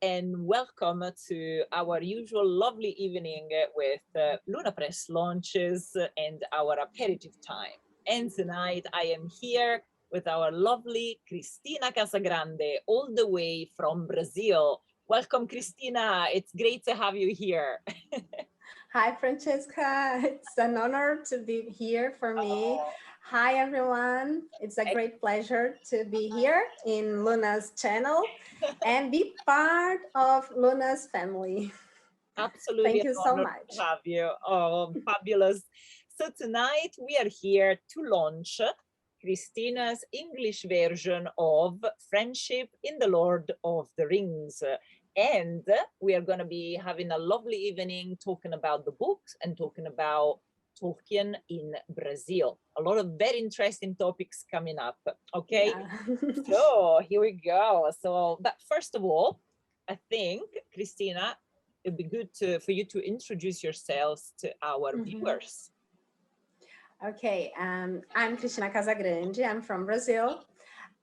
and welcome to our usual lovely evening with Luna Press launches and our aperitif time. And tonight I am here with our lovely Cristina Casagrande, all the way from Brazil. Welcome, Cristina. It's great to have you here. Hi, Francesca. It's an honor to be here for me. Hi, everyone. It's a great pleasure to be here in Luna's channel and be part of Luna's family. Absolutely Thank an you so honor much. to have you. Oh, fabulous. So tonight we are here to launch Christina's English version of Friendship in the Lord of the Rings. And we are going to be having a lovely evening talking about the books and talking about Tolkien in Brazil. A lot of very interesting topics coming up. Okay, Yeah. so here we go. So, but first of all, I think, Cristina, it'd be good for you to introduce yourselves to our viewers. Okay, I'm Cristina Casagrande. I'm from Brazil.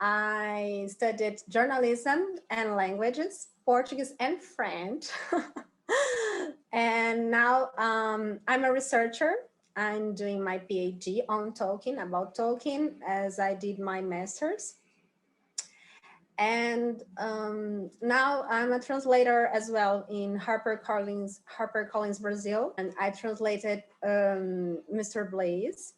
I studied journalism and languages, Portuguese and French. And now I'm a researcher. I'm doing my PhD on Tolkien, about Tolkien, as I did my master's. And now I'm a translator as well in HarperCollins Brazil. And I translated Mr. Blaze,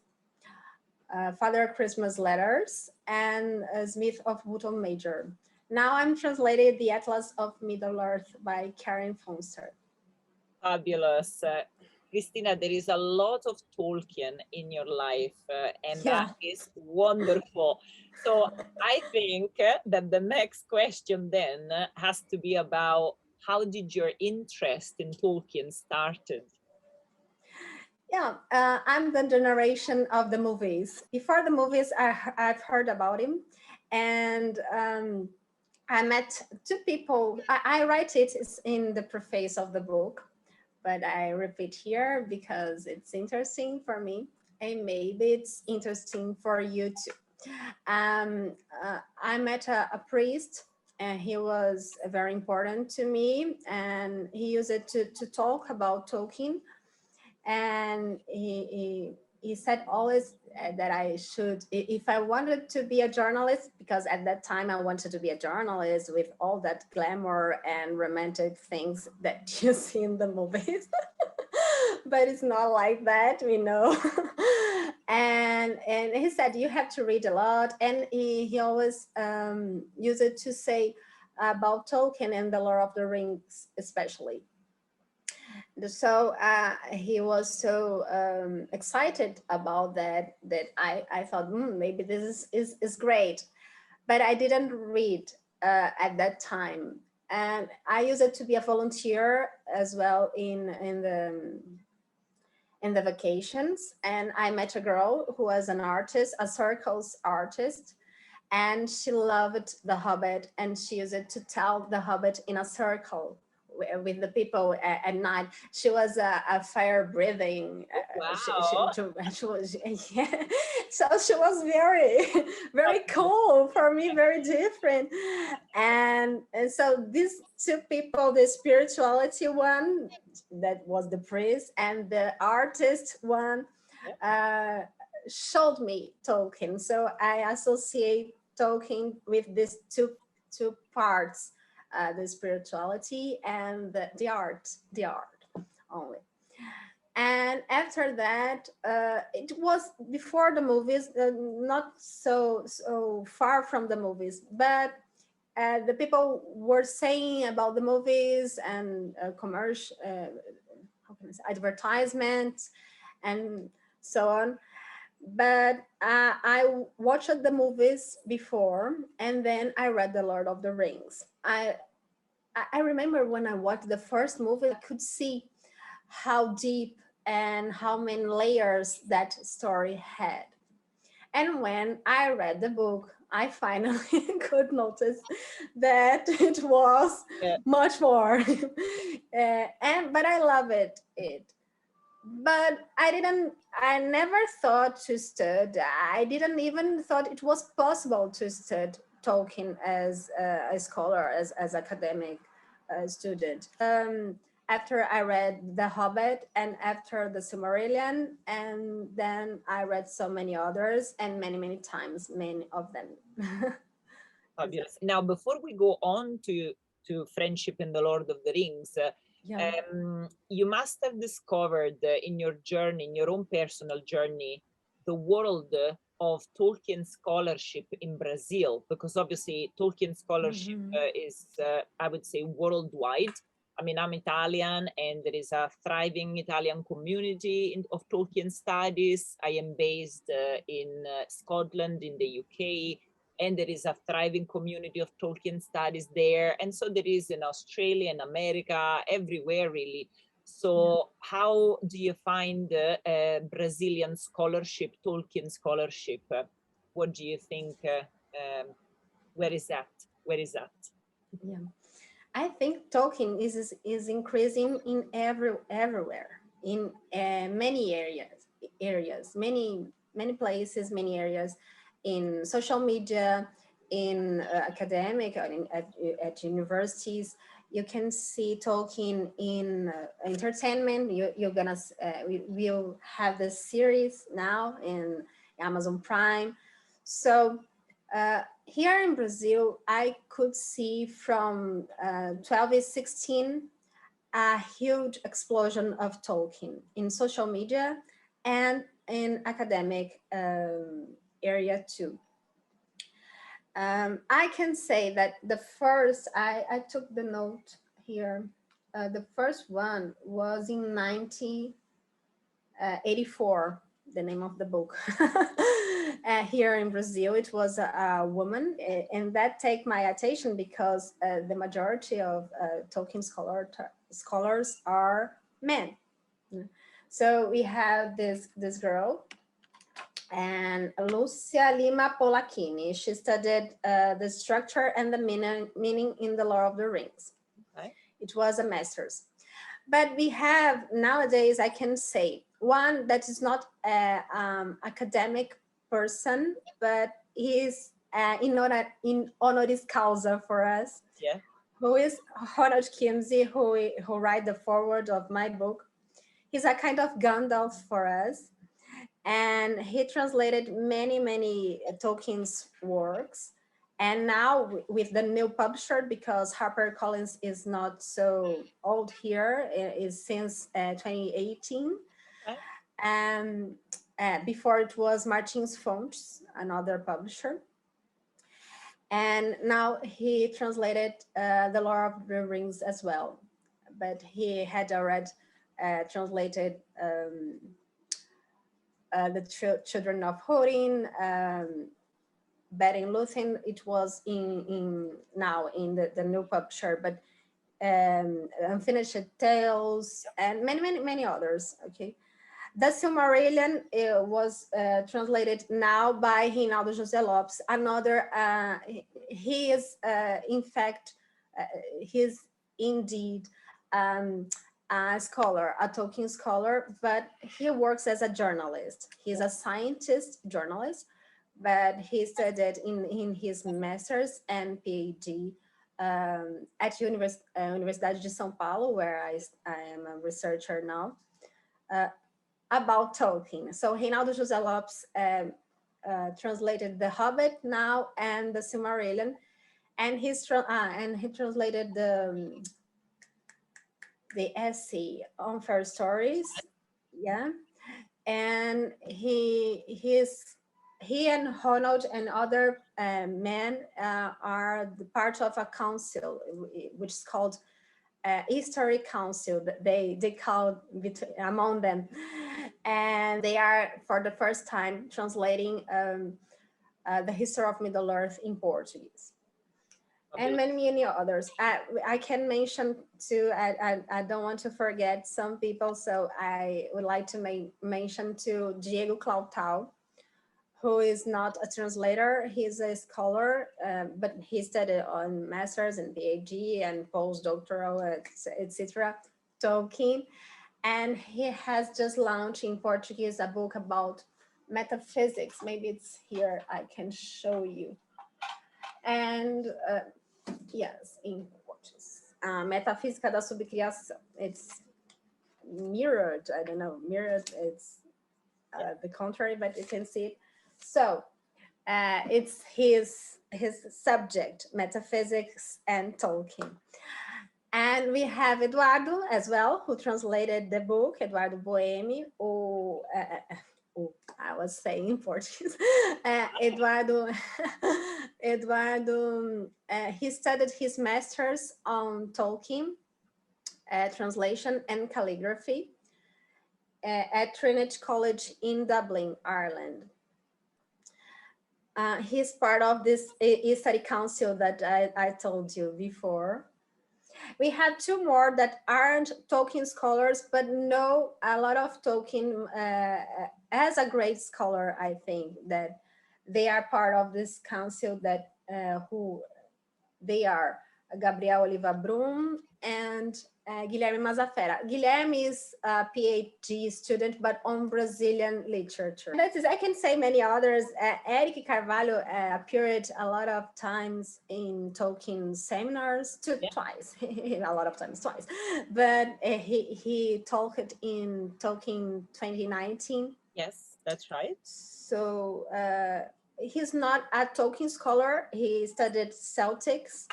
Father Christmas Letters, and Smith of Wootton Major. Now I'm translated the Atlas of Middle-earth by Karen Fonster. Fabulous. Cristina, there is a lot of Tolkien in your life, and that is wonderful. So I think that the next question then has to be about how did your interest in Tolkien started? Yeah, I'm the generation of the movies. Before the movies, I've heard about him, and I met two people. I write it in the preface of the book, but I repeat here because it's interesting for me, and maybe it's interesting for you too. I met a priest, and he was very important to me, and he used it to talk about Tolkien. And he said always that I should, if I wanted to be a journalist, because at that time I wanted to be a journalist with all that glamour and romantic things that you see in the movies. But it's not like that, we know. And he said you have to read a lot, and he always used it to say about Tolkien and the Lord of the Rings especially. So he was so excited about that I thought maybe this is great, but I didn't read at that time, and I used it to be a volunteer as well in the vacations. And I met a girl who was an artist, a circus artist, and she loved The Hobbit, and she used it to tell The Hobbit in a circle with the people at night. She was a fire breathing. Wow. She was, yeah. So she was very cool for me, very different. And so these two people, the spirituality one, that was the priest, and the artist one, showed me Tolkien. So I associate Tolkien with these two parts, the spirituality and the art only. And after that, it was before the movies, not so far from the movies, but the people were saying about the movies and commercial, how can I say, advertisements and so on. But I watched the movies before, and then I read The Lord of the Rings. I remember when I watched the first movie, I could see how deep and how many layers that story had. And when I read the book, I finally could notice that it was much more. But I love it. But I never thought to study. I didn't even thought it was possible to study Tolkien as a scholar, as academic student. After I read The Hobbit and after The Silmarillion, and then I read so many others and many times, many of them. Fabulous. Now, before we go on to Friendship in the Lord of the Rings, you must have discovered in your journey, in your own personal journey, the world of Tolkien scholarship in Brazil, because obviously Tolkien scholarship is, I would say, worldwide. I mean, I'm Italian, and there is a thriving Italian community of Tolkien studies. I am based in Scotland, in the UK, and there is a thriving community of Tolkien studies there. And so there is in Australia and America, everywhere really. So how do you find Brazilian scholarship, Tolkien scholarship? What do you think? Where is that? Where is that? Yeah, I think Tolkien is increasing in everywhere, in many areas, many places, many areas, in social media, in academic, or at universities. You can see Tolkien in entertainment. You're gonna we'll have this series now in Amazon Prime. So here in Brazil, I could see from 1216 a huge explosion of Tolkien in social media and in academic area too. I can say that the first, I took the note here, the first one was in 1984, the name of the book. Here in Brazil, it was a woman, and that take my attention because the majority of Tolkien scholars are men. So we have this girl, and Lucia Lima Polacchini. She studied the structure and the meaning in the Lord of the Rings. Okay. It was a master's. But we have nowadays, I can say, one that is not an academic person, but he is in honoris causa for us. Yeah. Who is Ronald Kimsey, who write the foreword of my book. He's a kind of Gandalf for us. And he translated many Tolkien's works. And now with the new publisher, because HarperCollins is not so old here, is since 2018. Okay. And before it was Martins Fontes, another publisher. And now he translated The Lord of the Rings as well. But he had already translated the Children of Húrin, Beren Lúthien. It was now in the new publisher, but Unfinished Tales and many others. Okay, the Silmarillion was translated now by Reinaldo José Lopes. Another, he is in fact, he's indeed a scholar, a Tolkien scholar, but he works as a journalist. He's a scientist journalist, but he studied in his master's and PhD at Universidade de São Paulo, where I am a researcher now, about Tolkien. So Reinaldo José Lopes translated The Hobbit now and the Silmarillion, and he translated the essay on Fair Stories, yeah, and he and Ronald and other men are the part of a council which is called History Council. They call among them, and they are for the first time translating the history of Middle Earth in Portuguese. And many others. I can mention too, I don't want to forget some people, so I would like to mention to Diego Clautau, who is not a translator. He's a scholar, but he studied on master's and PhD and postdoctoral, etc. Tolkien. And he has just launched in Portuguese a book about metaphysics. Maybe it's here, I can show you. And yes, in Portuguese. Metafísica da Subcriação. It's mirrored, I don't know, mirrored, it's the contrary, but you can see it. So it's his subject, metaphysics and Tolkien. And we have Eduardo as well, who translated the book, Eduardo Boemi, I was saying in Portuguese. Eduardo, he studied his master's on Tolkien, translation and calligraphy at Trinity College in Dublin, Ireland. He's part of this study council that I told you before. We have two more that aren't Tolkien scholars, but know a lot of Tolkien as a great scholar. I think that they are part of this council that who they are Gabriel Oliva Brum and Guilherme Mazafera. Guilherme is a PhD student, but on Brazilian literature. That is, I can say many others. Eric Carvalho appeared a lot of times in Tolkien seminars, twice, a lot of times, twice. But he talked in Tolkien 2019. Yes, that's right. So he's not a Tolkien scholar. He studied Celtics,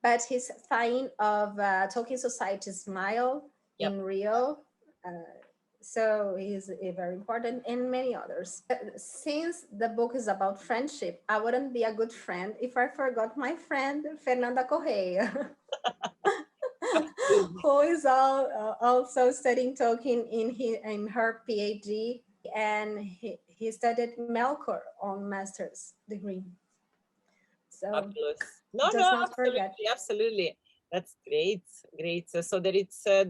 but he's sign of Tolkien Society Smile in Rio. So he's very important, and many others. Since the book is about friendship, I wouldn't be a good friend if I forgot my friend, Fernanda Correia, who is also studying Tolkien in her PhD, and he studied Melkor on master's degree. So fabulous. Absolutely. That's great. So there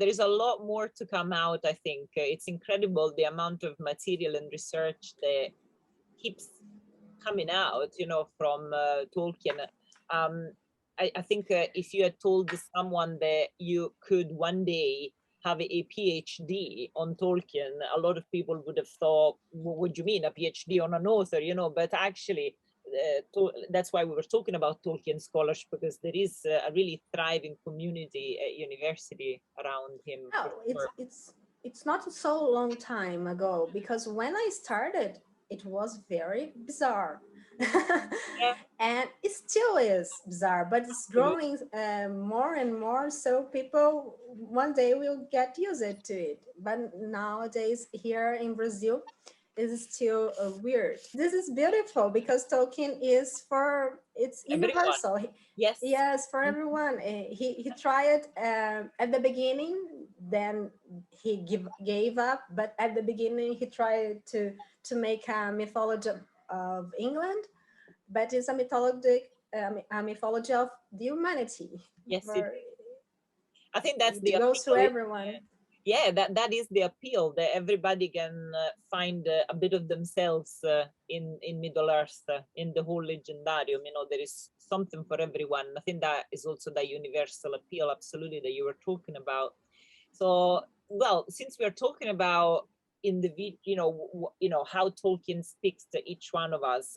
is a lot more to come out. I think it's incredible the amount of material and research that keeps coming out, from Tolkien. I think if you had told someone that you could one day have a PhD on Tolkien, a lot of people would have thought, what do you mean, a PhD on an author, but actually that's why we were talking about Tolkien scholars, because there is a really thriving community at university around him. No, it's not so long time ago, because when I started, it was very bizarre. And it still is bizarre, but it's growing more and more, so people one day will get used to it. But nowadays here in Brazil, is still weird. This is beautiful because Tolkien is it's universal. Yes, for everyone. He tried at the beginning, then he gave up, but at the beginning he tried to make a mythology of England, but it's a mythology of the humanity. Yes, I think that's the goes to everyone. Yeah, that is the appeal, that everybody can find a bit of themselves in Middle Earth, in the whole legendarium. There is something for everyone. I think that is also the universal appeal, absolutely, that you were talking about. So, well, since we're talking about how Tolkien speaks to each one of us,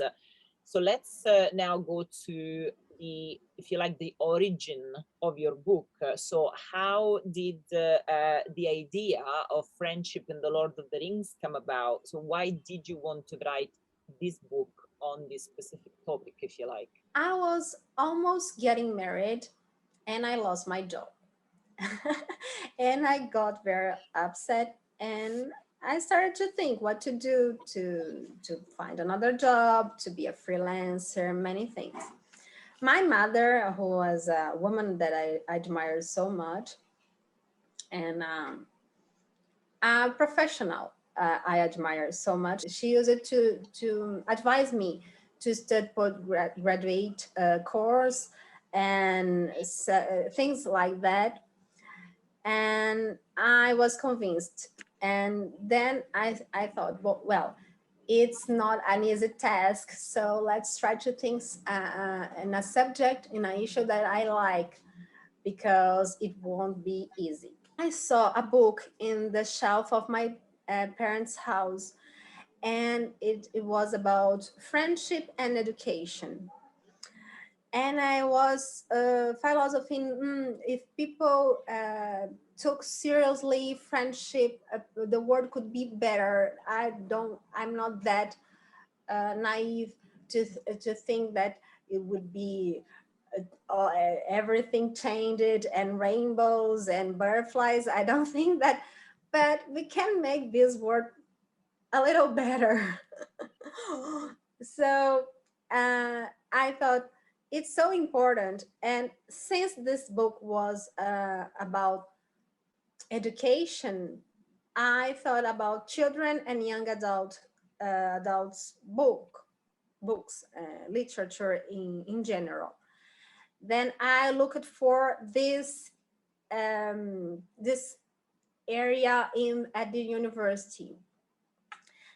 so let's now go to the, if you like, the origin of your book. So how did the idea of friendship in the Lord of the Rings come about? So why did you want to write this book on this specific topic, if you like? I was almost getting married and I lost my job. And I got very upset, and I started to think what to do to find another job, to be a freelancer, many things. My mother, who was a woman that I admire so much, and a professional I admire so much, she used it to advise me to study postgraduate course and things like that. And I was convinced. And then I thought, well, it's not an easy task, so let's try to think in a subject, in an issue that I like, because it won't be easy. I saw a book in the shelf of my parents' house, and it was about friendship and education. And I was philosophing, if people took seriously friendship, the world could be better. I'm not that naive to think that it would be everything changed and rainbows and butterflies. I don't think that, but we can make this world a little better. So I thought it's so important. And since this book was about education, I thought about children and young adults books, literature in general. Then I looked for this area at the university.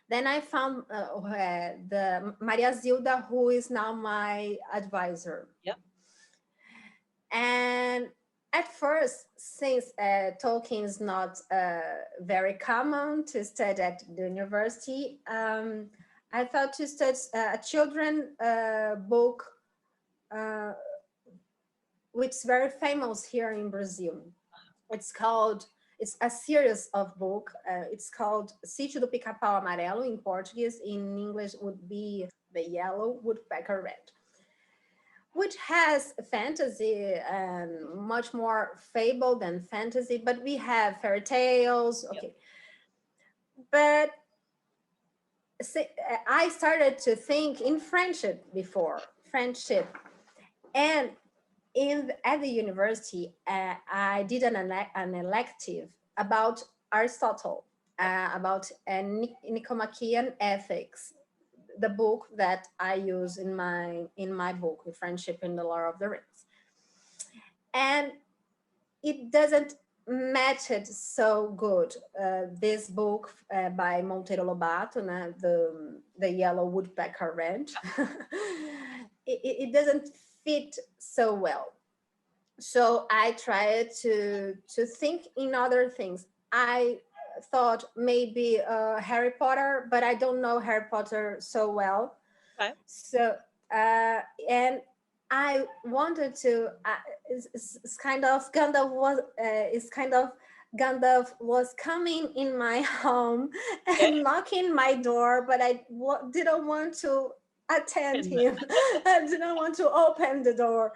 Then I found the Maria Zilda, who is now my advisor. Yeah. And at first, since Tolkien is not very common to study at the university, I thought to study a children book, which is very famous here in Brazil. It's a series of book. It's called Sítio do Pica-Pau Amarelo in Portuguese. In English would be The Yellow Woodpecker Red, which has fantasy and much more fable than fantasy, but we have fairy tales. Okay. Yep. But I started to think in friendship before, and at the university, I did an elective about Aristotle, about Nicomachean Ethics, the book that I use in my book, The Friendship in the Lord of the Rings. And it doesn't match it so good. This book by Monteiro Lobato, the Yellow Woodpecker Red, it doesn't fit so well. So I tried to think in other things. I thought maybe Harry Potter, but I don't know Harry Potter so well. Okay. So and I wanted to. It's kind of Gandalf was coming in my home and knocking my door, but I didn't want to attend him. I didn't want to open the door.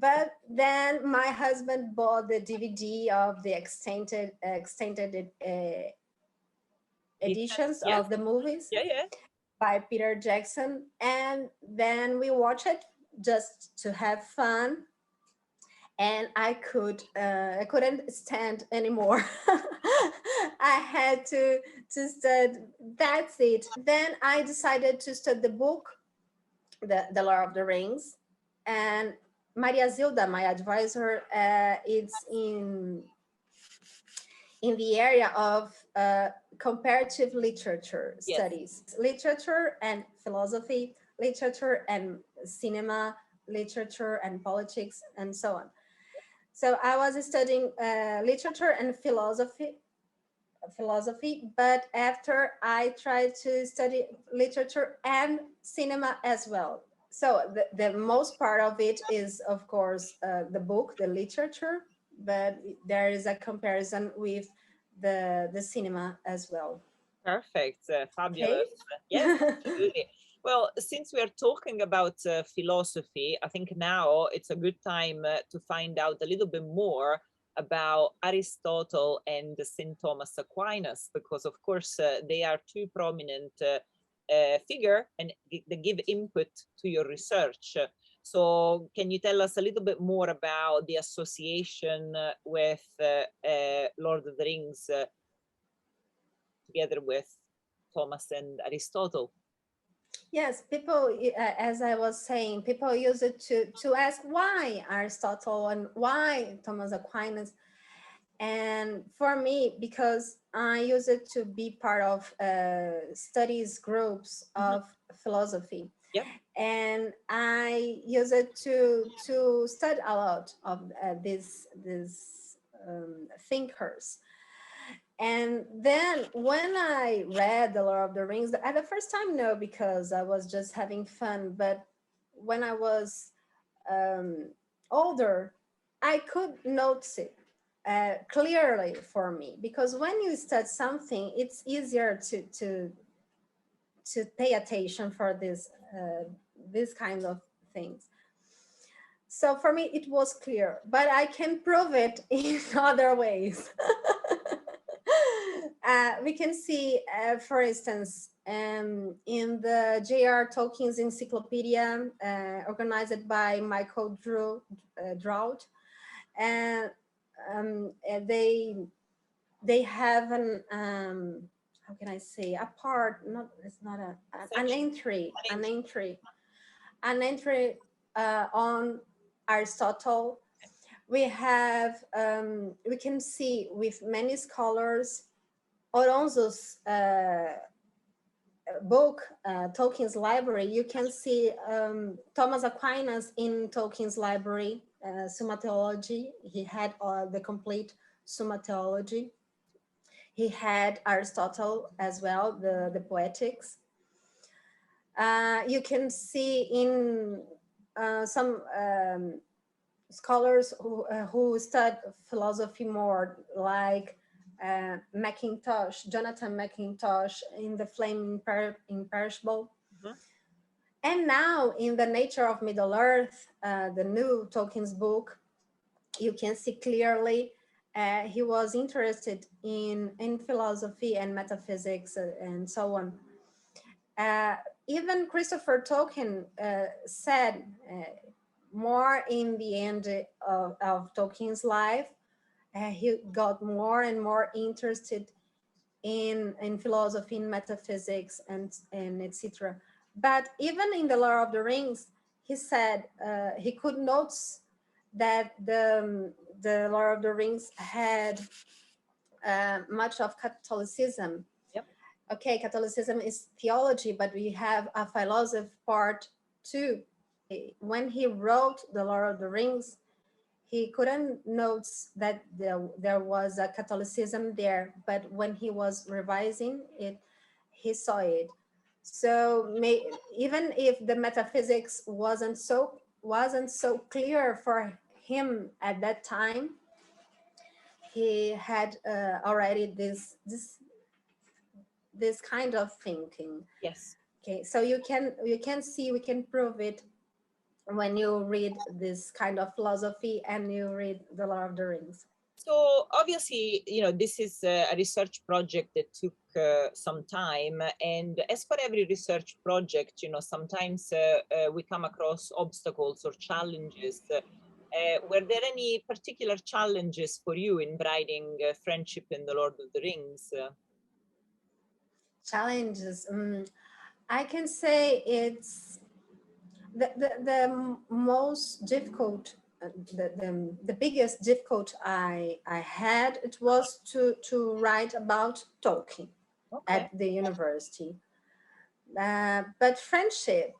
But then my husband bought the DVD of the extended editions of the movies by Peter Jackson, and then we watched it just to have fun. And I couldn't stand anymore. I had to study. That's it. Then I decided to study the book, the Lord of the Rings, and Maria Zilda, my advisor, is in the area of comparative literature studies, literature and philosophy, literature and cinema, literature and politics, and so on. So I was studying literature and philosophy, but after I tried to study literature and cinema as well. So the most part of it is, of course, the book, the literature, but there is a comparison with the cinema as well. Perfect, fabulous. Okay. Yes, absolutely. Well, since we are talking about philosophy, I think now it's a good time to find out a little bit more about Aristotle and St. Thomas Aquinas, because of course they are two prominent figure and they give input to your research. So can you tell us a little bit more about the association with Lord of the Rings together with Thomas and Aristotle? Yes, people, as I was saying, people use it to ask why Aristotle and why Thomas Aquinas. And for me, because I use it to be part of studies groups of philosophy. Yep. And I use it to study a lot of these thinkers. And then when I read The Lord of the Rings, at the first time, no, because I was just having fun. But when I was older, I could notice it clearly for me, because when you study something, it's easier to pay attention for this kind of things. So for me, it was clear, but I can prove it in other ways. We can see, for instance, in the J.R. Tolkien's encyclopedia, organized by Michael Drought, and they have an how can I say, a part, not, it's not an entry on Aristotle. We have we can see with many scholars Alonso's book, Tolkien's library. You can see Thomas Aquinas in Tolkien's library, Summa Theology. He had the complete Summa Theology. He had Aristotle as well, the Poetics. You can see in some scholars who study philosophy more, like Jonathan McIntosh in The Flame Imperishable. Mm-hmm. And now in The Nature of Middle-earth, the new Tolkien's book, you can see clearly he was interested in philosophy and metaphysics and so on. Even Christopher Tolkien said more in the end of Tolkien's life, he got more and more interested in philosophy, in metaphysics, and etc. But even in the Lord of the Rings, he said he could notice that the Lord of the Rings had much of Catholicism. Yep. Okay, Catholicism is theology, but we have a philosophy part too. When he wrote the Lord of the Rings, he couldn't notice that there was a Catholicism there, but when he was revising it, he saw it. So even if the metaphysics wasn't so clear for him at that time, he had already this kind of thinking. Yes. Okay, so you can see, we can prove it when you read this kind of philosophy and you read The Lord of the Rings. So obviously, this is a research project that took some time. And as for every research project, sometimes we come across obstacles or challenges. Were there any particular challenges for you in writing Friendship in The Lord of the Rings? Challenges. I can say it's the most difficult, the biggest difficult I had, it was to write about Tolkien. Okay. At the university. But friendship,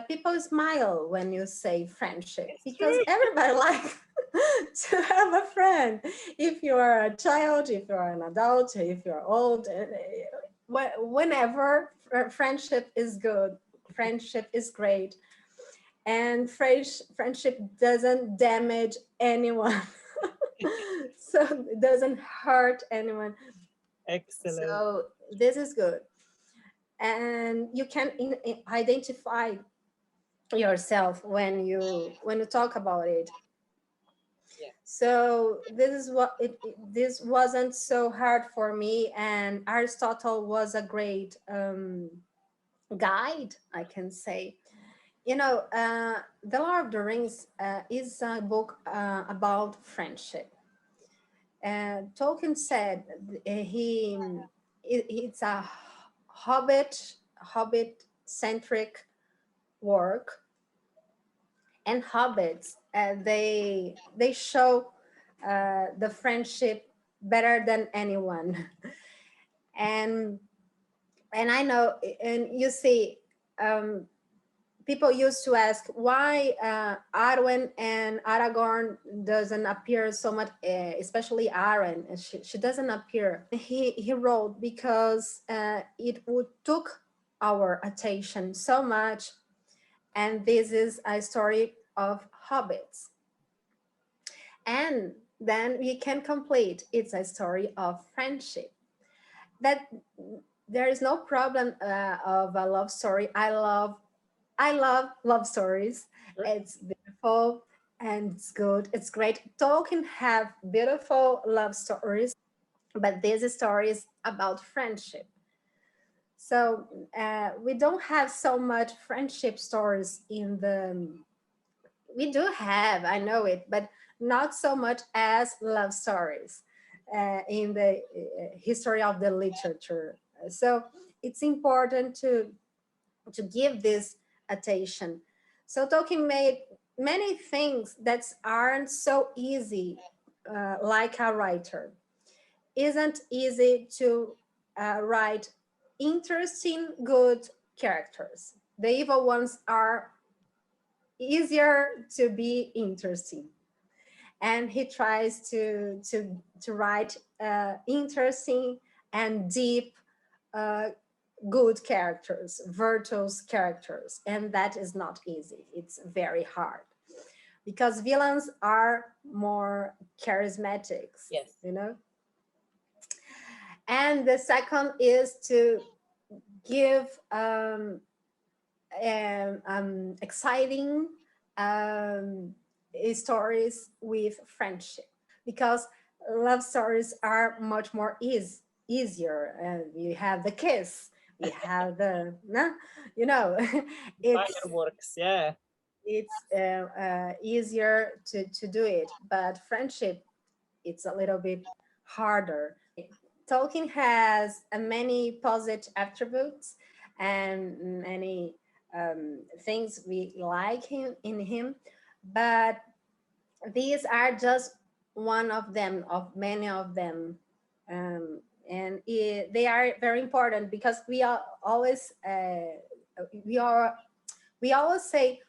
people smile when you say friendship, because everybody likes to have a friend. If you are a child, if you are an adult, if you're old, whenever, friendship is good. Friendship is great. And friendship doesn't damage anyone. So it doesn't hurt anyone. Excellent. So this is good. And you can identify yourself when you talk about it. Yeah. So this wasn't so hard for me, and Aristotle was a great guide, I can say. The Lord of the Rings is a book about friendship. Tolkien said it's a hobbit-centric work, and hobbits they show the friendship better than anyone. and I know, and you see, people used to ask why Arwen and Aragorn doesn't appear so much, especially Arwen. She doesn't appear. He wrote because it would took our attention so much, and this is a story of hobbits. And then we can complete. It's a story of friendship. That there is no problem of a love story. I love love stories. Sure. It's beautiful and it's good. It's great. Tolkien have beautiful love stories, but this story is about friendship. So we don't have so much friendship stories in the. We do have, I know it, but not so much as love stories in the history of the literature. So it's important to give this attention. So Tolkien made many things that aren't so easy, like a writer. Isn't easy to write interesting, good characters. The evil ones are easier to be interesting, and he tries to write interesting and deep, uh, good characters, virtuous characters, and that is not easy. It's very hard because villains are more charismatic, Yes. you know. And the second is to give exciting um, stories with friendship, because love stories are much more easier. You have the kiss, we have the no, you know, it's Fireworks, yeah. easier to do it, but friendship, it's a little bit harder. Tolkien has many positive attributes and many things we like him in him, but these are just one of them, of many of them, and they are very important because we are always we are we always say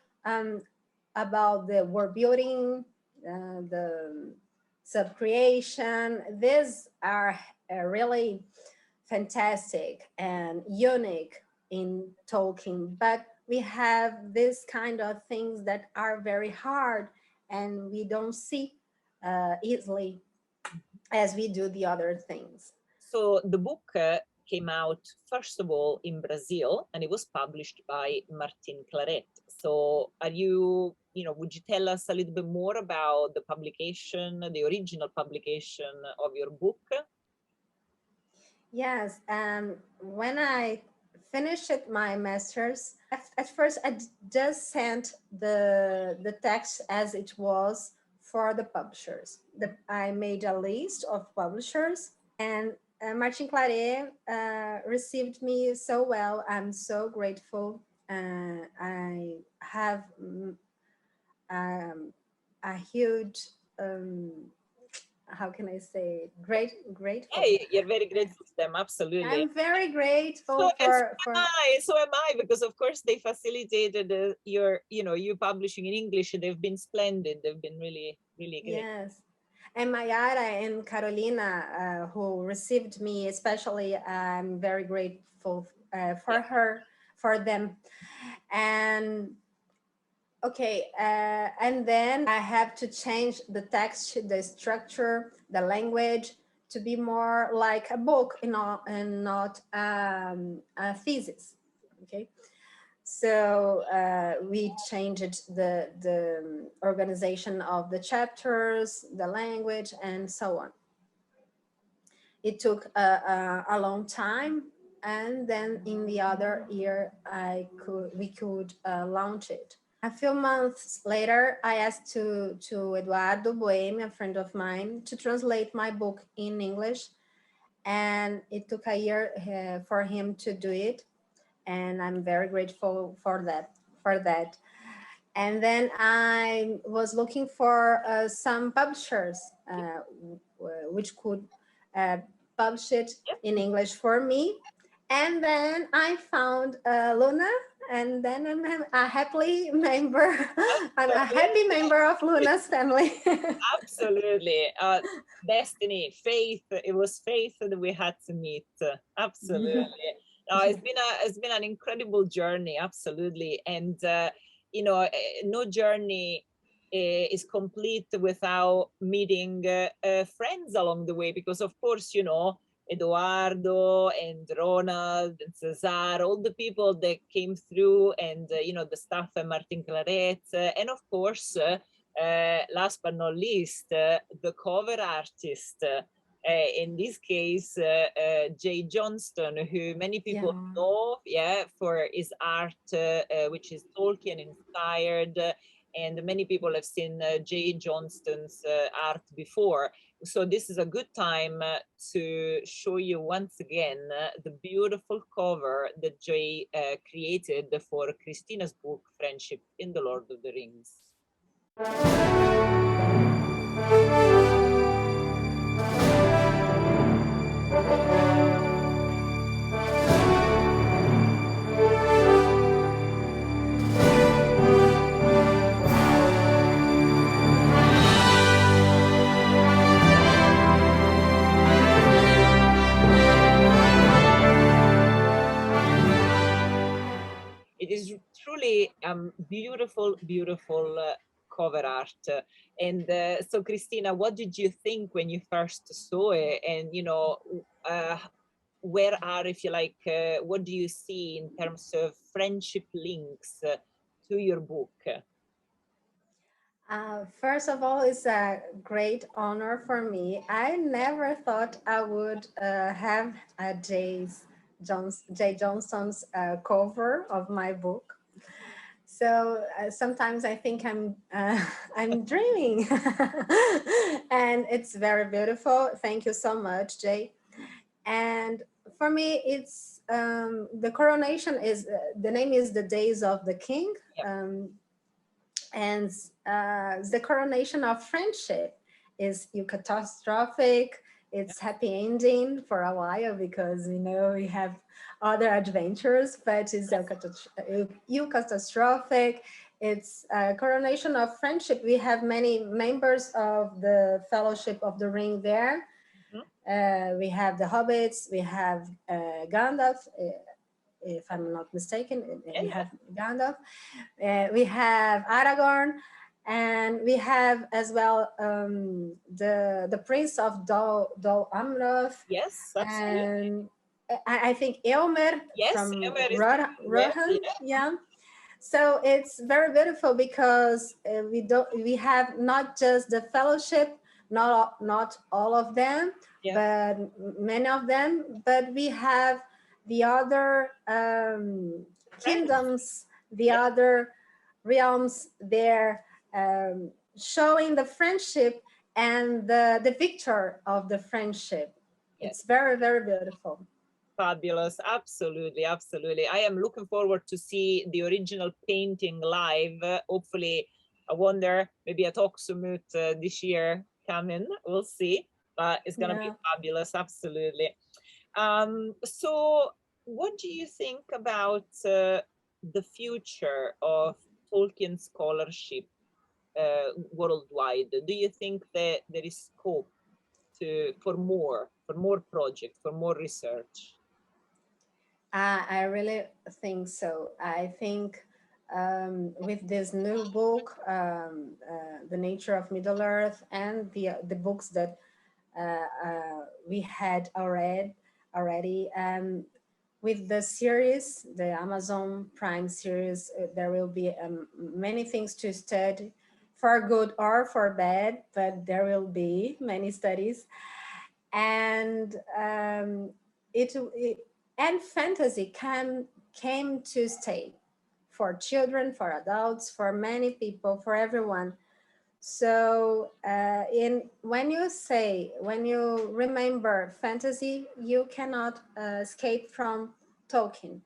about the world building, the subcreation. These are really fantastic and unique in Tolkien, but we have this kind of things that are very hard and we don't see easily as we do the other things. So the book came out first of all in Brazil, and it was published by Martin Claret. So are you, would you tell us a little bit more about the publication, the original publication of your book? Yes, when I finished my master's, at first I just sent the text as it was for the publishers. I made a list of publishers, and Martin Claret received me so well. I'm so grateful. I have a huge, how can I say, grateful. Hey, you're very grateful to them, absolutely. I'm very grateful So am I, because of course they facilitated you publishing in English. They've been splendid. They've been really, really great. Yes. And Mayara and Carolina, who received me, especially, I'm very grateful for them. And okay, and then I have to change the text, the structure, the language to be more like a book and not a thesis. Okay, so we changed the organization of the chapters, the language, and so on. It took a long time, and then in the other year we could launch it. A few months later, I asked to Eduardo Boemi, a friend of mine, to translate my book in English, and it took a year for him to do it, and I'm very grateful for that. And then I was looking for some publishers which could publish it in English for me. And then I found Luna, and then I'm a happy member. I'm a happy member of Luna's family. Absolutely. Destiny, faith. It was faith that we had to meet. Absolutely. It's been an incredible journey. Absolutely. And you know, no journey is complete without meeting friends along the way, because of course, you know, Eduardo and Ronald and Cesar, all the people that came through, and you know, the staff at Martin Claret, and of course, last but not least, the cover artist. In this case, Johnstone, who many people know, for his art, which is Tolkien inspired, and many people have seen Johnstone's art before. So this is a good time to show you once again the beautiful cover that Jay created for Christina's book, Friendship in the Lord of the Rings. It is truly beautiful, beautiful cover art. And so, Cristina, what did you think when you first saw it? And, you know, where are, if you like, what do you see in terms of friendship links to your book? First of all, it's a great honor for me. I never thought I would have Jay Johnston's cover of my book. So sometimes I think I'm dreaming, and it's very beautiful. Thank you so much, Jay. And for me, it's the coronation is the name is The Days of the King. Yep. And the coronation of friendship is catastrophic. It's happy ending for a while because we have other adventures, but it's catastrophic. It's a coronation of friendship. We have many members of the Fellowship of the Ring there. We have the hobbits. We have Gandalf. If I'm not mistaken, we have Gandalf, we have Aragorn, and we have as well the Prince of Dol Amroth. Yes, absolutely. And I think Elmer from Rohan. Yeah. So it's very beautiful because we have not just the Fellowship, not all of them, but many of them, but we have the other kingdoms, the other realms there, showing the friendship and the victor of the friendship. It's very, very beautiful. Fabulous. Absolutely, absolutely. I am looking forward to see the original painting live. Hopefully, I wonder, maybe a Toksumut this year coming. We'll see. But it's going to be fabulous. Absolutely. So what do you think about the future of Tolkien scholarship worldwide? Do you think that there is scope for more projects, for more research? I really think so. I think with this new book, The Nature of Middle Earth, and the books that we had already, with the series, the Amazon Prime series, there will be many things to study, for good or for bad, but there will be many studies. And and fantasy came to stay for children, for adults, for many people, for everyone. So when you remember fantasy, you cannot escape from Tolkien.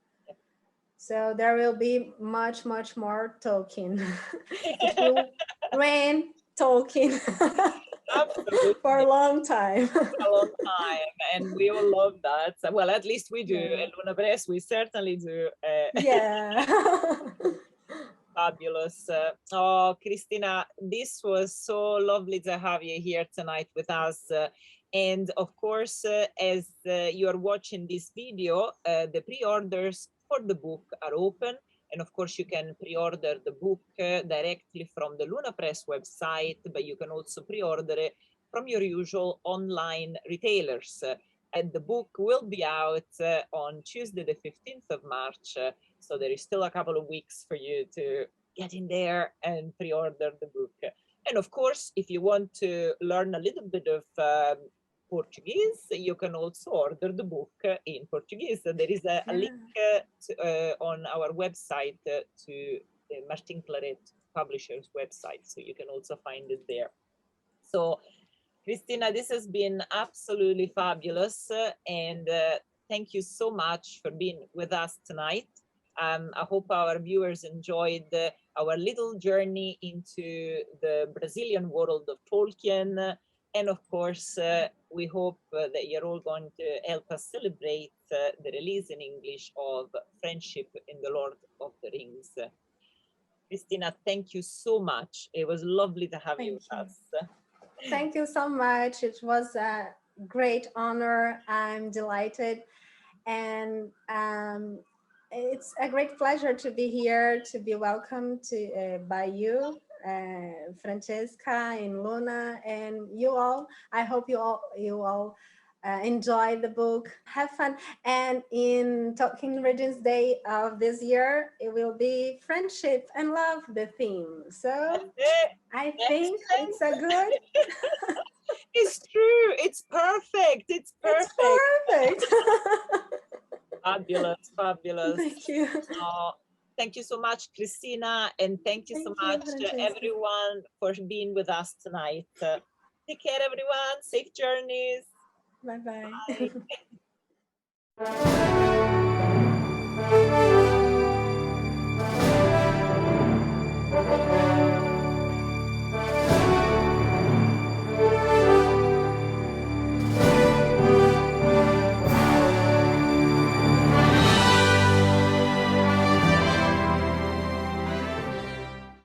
So there will be much, much more Tolkien. It will rain Tolkien for a long time. A long time, and we all love that. Well, at least we do. And Luna Press, we certainly do. Yeah. Fabulous. Oh, Cristina, this was so lovely to have you here tonight with us. And of course, as you are watching this video, the pre-orders for the book are open. And of course, you can pre-order the book directly from the Luna Press website, but you can also pre-order it from your usual online retailers. And the book will be out on Tuesday, the 15th of March. So there is still a couple of weeks for you to get in there and pre-order the book. And of course, if you want to learn a little bit of Portuguese, you can also order the book in Portuguese. So there is a link on our website to the Martin Claret publisher's website. So you can also find it there. So Cristina, this has been absolutely fabulous. And thank you so much for being with us tonight. I hope our viewers enjoyed our little journey into the Brazilian world of Tolkien. And of course, we hope that you're all going to help us celebrate the release in English of Friendship in the Lord of the Rings. Cristina, thank you so much. It was lovely to have you with us. Thank you so much. It was a great honor. I'm delighted. And it's a great pleasure to be here, to be welcomed by you, Francesca and Luna, and you all. I hope you all enjoy the book, have fun. And in Tolkien Readings Day of this year, it will be friendship and love, the theme. So I think it's a good. It's true. It's perfect. It's perfect. It's perfect. Fabulous, fabulous. Thank you. Thank you so much, Cristina, and thank you so much everyone for being with us tonight. Take care, everyone. Safe journeys. Bye-bye. Bye.